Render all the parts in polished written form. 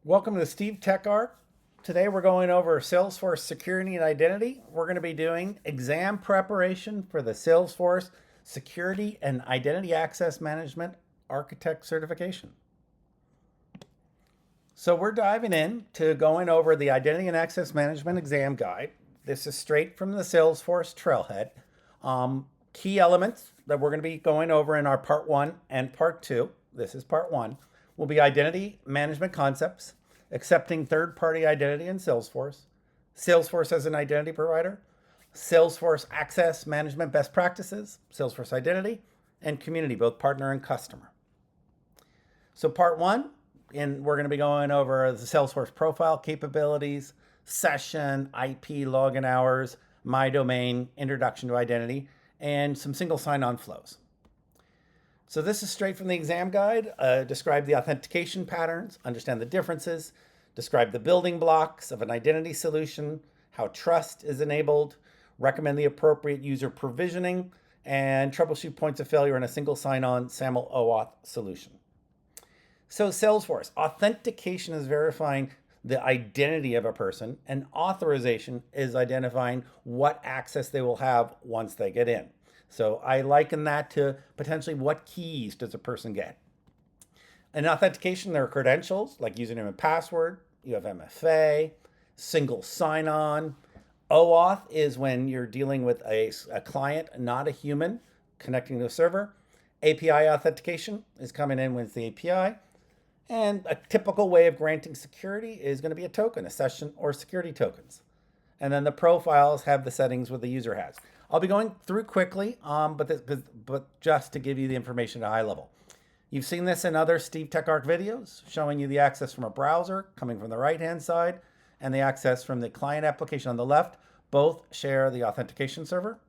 Welcome to SteveTechArc. Today we're going over Salesforce security and identity. We're going to be doing exam preparation for the Salesforce Security and Identity Access Management Architect certification. So we're diving in to going over the Identity and Access Management exam guide. This is straight from the Salesforce Trailhead. Key elements that we're going to be going over in our part 1 and part 2. This is part 1. Will be identity management concepts, accepting third-party identity in Salesforce, Salesforce as an identity provider, Salesforce access management best practices, Salesforce identity, and community, both partner and customer. So part 1, we're going to be going over the Salesforce profile capabilities, session, IP login hours, my domain, introduction to identity, and some single sign-on flows. So this is straight from the exam guide. Describe the authentication patterns, understand the differences, describe the building blocks of an identity solution, how trust is enabled, recommend the appropriate user provisioning, and troubleshoot points of failure in a single sign-on SAML OAuth solution. So Salesforce, authentication is verifying the identity of a person, and authorization is identifying what access they will have once they get in. So I liken that to potentially what keys does a person get. In authentication, there are credentials like username and password. You have MFA, single sign-on. OAuth is when you're dealing with a client, not a human, connecting to a server. API authentication is coming in with the API. And a typical way of granting security is going to be a token, a session or security tokens. And then the profiles have the settings what the user has. I'll be going through quickly, but just to give you the information at a high level. You've seen this in other SteveTechArc videos, showing you the access from a browser coming from the right-hand side and the access from the client application on the left. Both share the authentication server.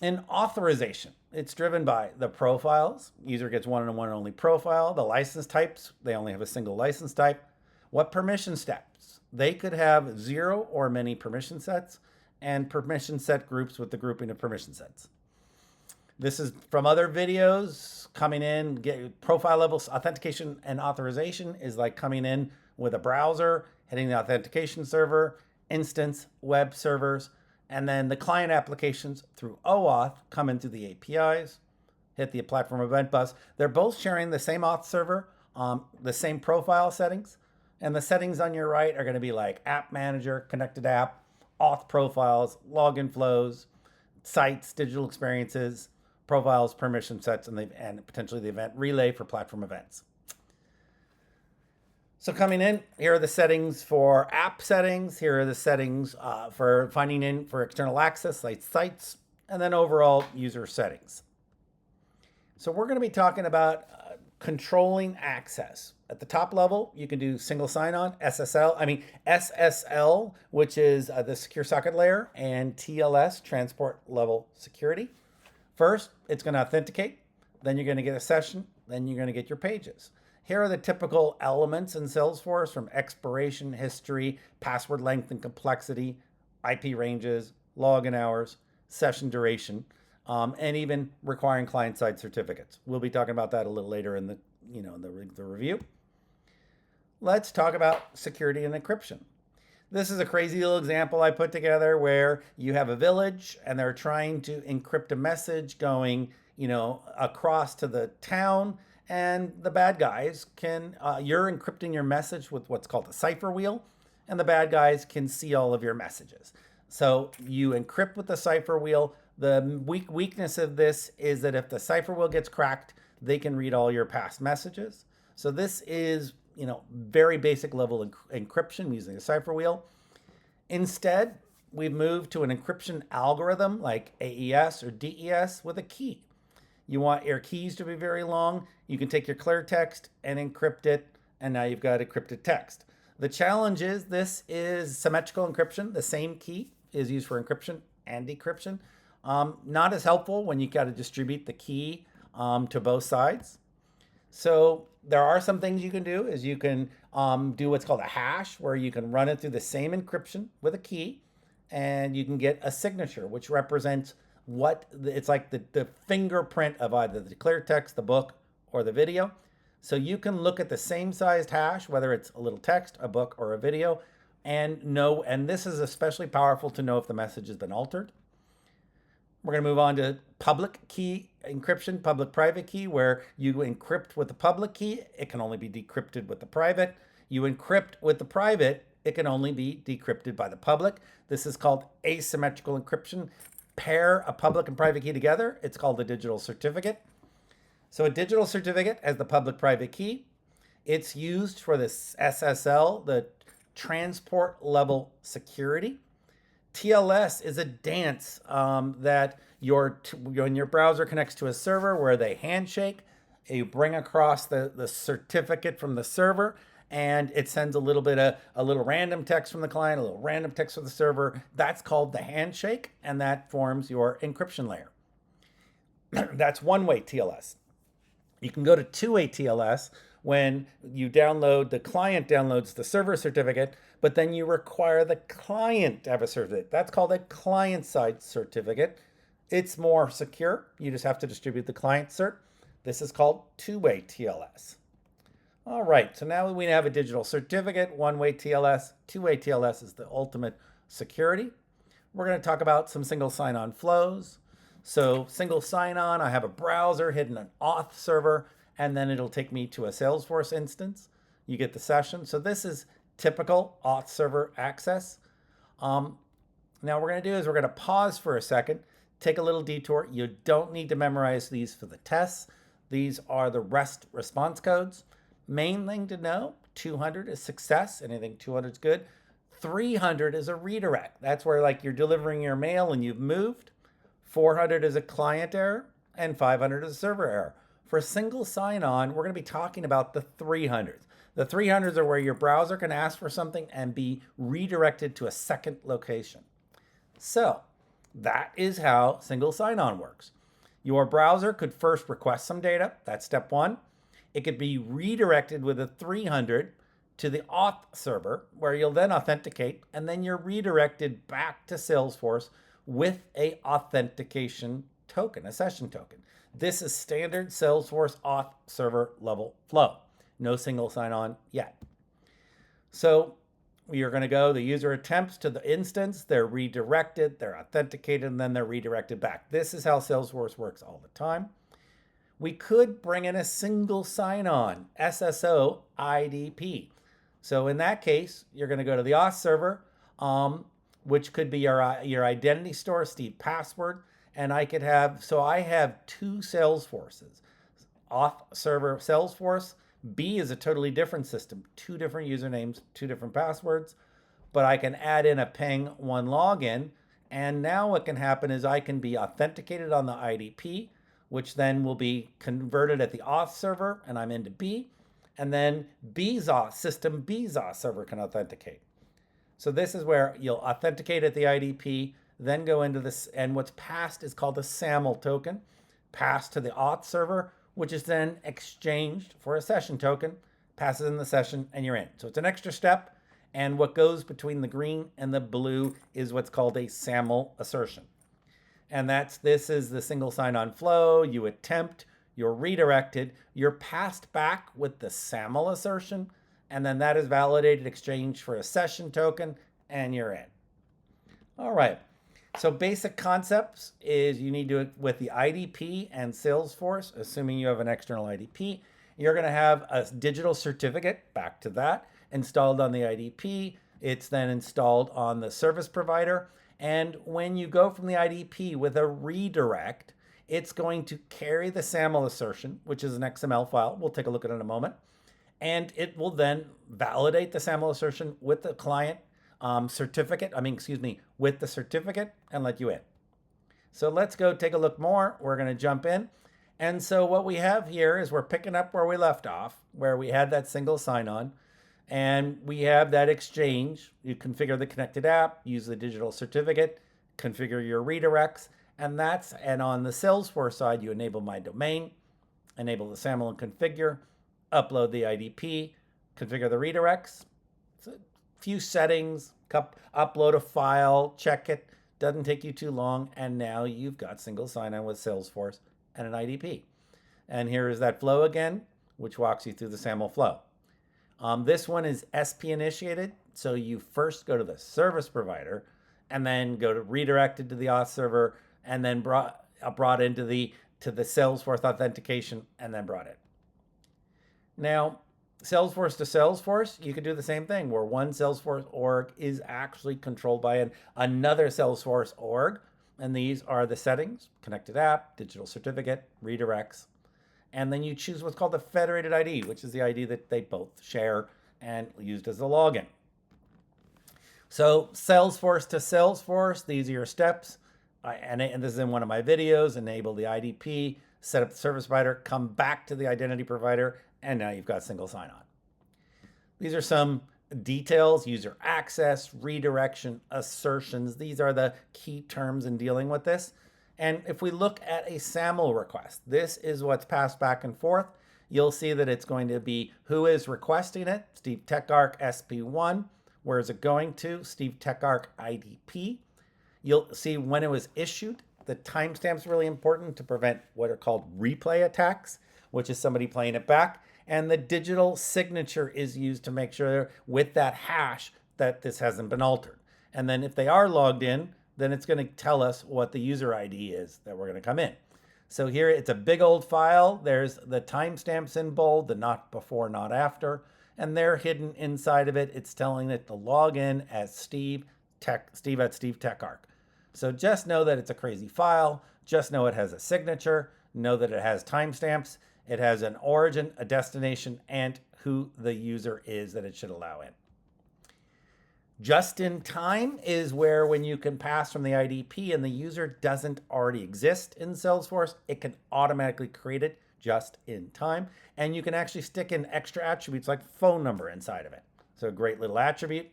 In authorization, it's driven by the profiles. User gets one and one only profile. The license types, they only have a single license type. What permission steps? They could have 0 or many permission sets, and permission set groups with the grouping of permission sets. This is from other videos coming in. Profile levels, authentication and authorization is like coming in with a browser, hitting the authentication server, instance, web servers, and then the client applications through OAuth come into the APIs, hit the platform event bus. They're both sharing the same auth server, the same profile settings, and the settings on your right are going to be like app manager, connected app, auth profiles, login flows, sites, digital experiences, profiles, permission sets, and potentially the event relay for platform events. So coming in, here are the settings for app settings. Here are the settings for finding in for external access, like sites, and then overall user settings. So we're going to be talking about controlling access. At the top level, you can do single sign-on, SSL, which is the secure socket layer, and TLS, transport level security. First, it's going to authenticate. Then you're going to get a session. Then you're going to get your pages. Here are the typical elements in Salesforce from expiration history, password length and complexity, IP ranges, login hours, session duration, and even requiring client-side certificates. We'll be talking about that a little later in the review. Let's talk about security and encryption. This is a crazy little example I put together where you have a village and they're trying to encrypt a message going, across to the town, and the bad guys can, you're encrypting your message with what's called a cipher wheel, and the bad guys can see all of your messages. So you encrypt with the cipher wheel. The weakness of this is that if the cipher wheel gets cracked, they can read all your past messages. So this is, very basic level encryption using a cipher wheel. Instead, we've moved to an encryption algorithm like AES or DES with a key. You want your keys to be very long. You can take your clear text and encrypt it, and now you've got encrypted text. The challenge is this is symmetrical encryption. The same key is used for encryption and decryption. Not as helpful when you got to distribute the key to both sides. So there are some things you can do is you can do what's called a hash, where you can run it through the same encryption with a key, and you can get a signature, which represents it's like the fingerprint of either the clear text, the book, or the video. So you can look at the same sized hash, whether it's a little text, a book, or a video, and know, and this is especially powerful to know if the message has been altered. We're going to move on to public key encryption, public private key, where you encrypt with the public key. It can only be decrypted with the private. You encrypt with the private. It can only be decrypted by the public. This is called asymmetrical encryption. Pair a public and private key together. It's called a digital certificate. So a digital certificate has the public private key. It's used for the SSL, the transport level security. TLS is a dance that when your browser connects to a server where they handshake, you bring across the certificate from the server, and it sends a little random text from the client, a little random text from the server. That's called the handshake, and that forms your encryption layer. That's one-way TLS. You can go to two-way TLS when you download, the client downloads the server certificate, but then you require the client to have a certificate. That's called a client-side certificate. It's more secure. You just have to distribute the client cert. This is called two-way TLS. All right, so now we have a digital certificate, one-way TLS. Two-way TLS is the ultimate security. We're going to talk about some single sign-on flows. So single sign-on, I have a browser hidden an auth server, and then it'll take me to a Salesforce instance. You get the session. So this is typical auth server access. Now what we're going to do is we're going to pause for a second, take a little detour. You don't need to memorize these for the tests. These are the REST response codes. Main thing to know, 200 is success. Anything 200 is good. 300 is a redirect. That's where like you're delivering your mail and you've moved. 400 is a client error, and 500 is a server error. For single sign-on, we're going to be talking about the 300s. The 300s are where your browser can ask for something and be redirected to a second location. So that is how single sign-on works. Your browser could first request some data. That's step one. It could be redirected with a 300 to the auth server, where you'll then authenticate, and then you're redirected back to Salesforce with a authentication token, a session token. This is standard Salesforce auth server level flow. No single sign-on yet. So we are going to go, the user attempts to the instance, they're redirected, they're authenticated, and then they're redirected back. This is how Salesforce works all the time. We could bring in a single sign-on, SSO IDP. So in that case, you're going to go to the auth server, which could be your identity store, Steve password. And I could have, so I have two Salesforces. Auth server Salesforce. B is a totally different system, two different usernames, two different passwords. But I can add in a ping one login. And now what can happen is I can be authenticated on the IDP, which then will be converted at the auth server, and I'm into B. And then B's auth, system B's auth server can authenticate. So this is where you'll authenticate at the IDP, then go into this, and what's passed is called a SAML token, passed to the auth server, which is then exchanged for a session token, passes in the session, and you're in. So it's an extra step, and what goes between the green and the blue is what's called a SAML assertion. And this is the single sign-on flow. You attempt, you're redirected, you're passed back with the SAML assertion, and then that is validated, exchanged for a session token, and you're in. All right. So basic concepts is you need to do it with the IDP and Salesforce, assuming you have an external IDP. You're going to have a digital certificate, back to that, installed on the IDP. It's then installed on the service provider. And when you go from the IDP with a redirect, it's going to carry the SAML assertion, which is an XML file. We'll take a look at it in a moment. And it will then validate the SAML assertion with the client certificate, with the certificate, and let you in. So let's go take a look more. We're going to jump in. And so what we have here is we're picking up where we left off, where we had that single sign-on, and we have that exchange. You configure the connected app, use the digital certificate, configure your redirects, and on the Salesforce side, you enable my domain, enable the SAML and configure, upload the IDP, configure the redirects. It's a few settings, upload a file, check it, doesn't take you too long, and now you've got single sign-on with Salesforce and an IDP. And here is that flow again. which walks you through the SAML flow. This one is SP initiated, so you first go to the service provider and then go to redirected to the auth server and then brought into the Salesforce authentication and then brought in. Now, Salesforce to Salesforce, you could do the same thing where one Salesforce org is actually controlled by another Salesforce org. And these are the settings: connected app, digital certificate, redirects. And then you choose what's called the federated ID, which is the ID that they both share and used as a login. So Salesforce to Salesforce, these are your steps. And this is in one of my videos: enable the IDP, set up the service provider, come back to the identity provider, and now you've got single sign-on. These are some details: user access, redirection, assertions. These are the key terms in dealing with this. And if we look at a SAML request, this is what's passed back and forth. You'll see that it's going to be who is requesting it: SteveTechArc SP1. Where is it going to? SteveTechArc IDP. You'll see when it was issued. The timestamp's really important to prevent what are called replay attacks, which is somebody playing it back. And the digital signature is used to make sure with that hash that this hasn't been altered. And then if they are logged in, then it's going to tell us what the user ID is that we're going to come in. So here it's a big old file. There's the timestamps in bold, the not before, not after, and they're hidden inside of it. It's telling it to log in as Steve at SteveTechArc. So just know that it's a crazy file. Just know it has a signature. Know that it has timestamps. It has an origin, a destination, and who the user is that it should allow in. Just in time is where when you can pass from the IDP and the user doesn't already exist in Salesforce, it can automatically create it just in time. And you can actually stick in extra attributes like phone number inside of it. So a great little attribute.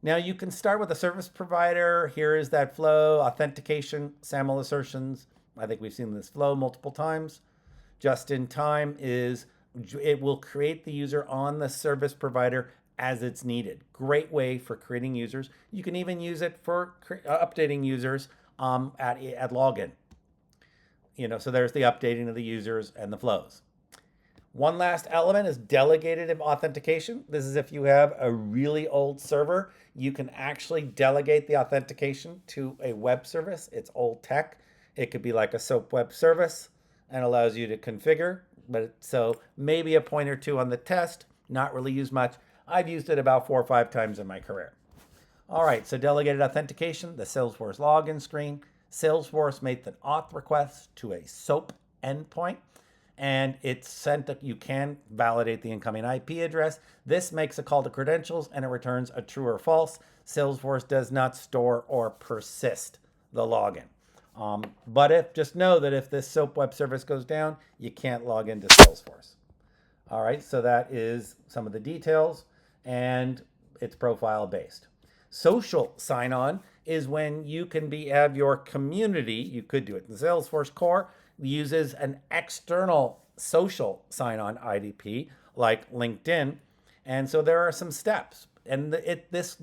Now you can start with a service provider. Here is that flow: authentication, SAML assertions. I think we've seen this flow multiple times. Just in time is it will create the user on the service provider as it's needed. Great way for creating users. You can even use it for updating users at login. So there's the updating of the users and the flows. One last element is delegated authentication. This is if you have a really old server, you can actually delegate the authentication to a web service. It's old tech. It could be like a SOAP web service and allows you to configure. So maybe a point or two on the test, not really used much. I've used it about 4 or 5 times in my career. All right, so delegated authentication, the Salesforce login screen. Salesforce made an auth request to a SOAP endpoint, and it's sent. You can validate the incoming IP address. This makes a call to credentials, and it returns a true or false. Salesforce does not store or persist the login. But just know that if this SOAP web service goes down, you can't log into Salesforce. All right, so that is some of the details, and it's profile based. Social sign-on is when you can have your community. You could do it in the Salesforce core. Uses an external social sign-on IDP like LinkedIn, and so there are some steps. And this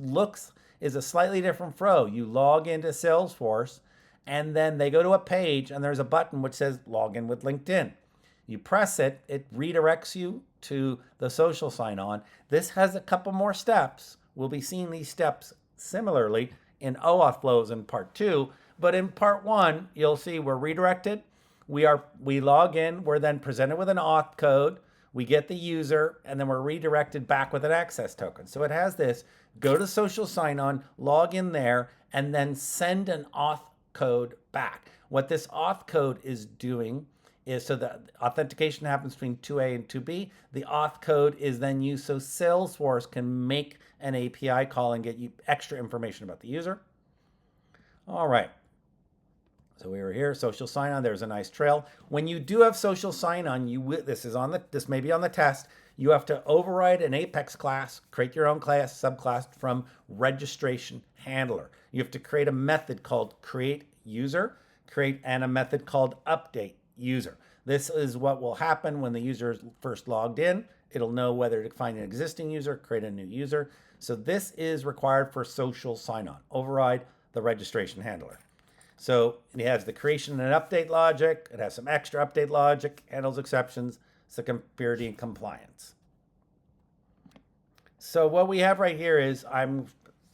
is a slightly different flow. You log into Salesforce, and then they go to a page, and there's a button which says log in with LinkedIn. You press it, it redirects you to the social sign-on. This has a couple more steps. We'll be seeing these steps similarly in OAuth flows in part 2, but in part 1, you'll see we're redirected. We log in, we're then presented with an auth code, we get the user, and then we're redirected back with an access token. So it has this: go to social sign-on, log in there, and then send an auth code back. What this auth code is doing is, so the authentication happens between 2A and 2B. The auth code is then used so Salesforce can make an API call and get you extra information about the user. All right. So we were here, social sign-on. There's a nice trail. When you do have social sign-on, this may be on the test. You have to override an Apex class, create your own class, subclass from registration handler. You have to create a method called create user, and a method called update user. This is what will happen when the user is first logged in. It'll know whether to find an existing user, create a new user. So this is required for social sign-on. Override the registration handler. So it has the creation and update logic. It has some extra update logic, handles exceptions. security and compliance. So what we have right here is,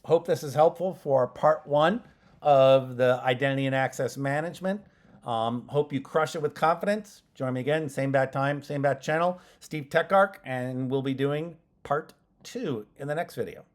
hope this is helpful for part 1 of the identity and access management. Hope you crush it with confidence. Join me again, same bad time, same bad channel, SteveTechArc, and we'll be doing part 2 in the next video.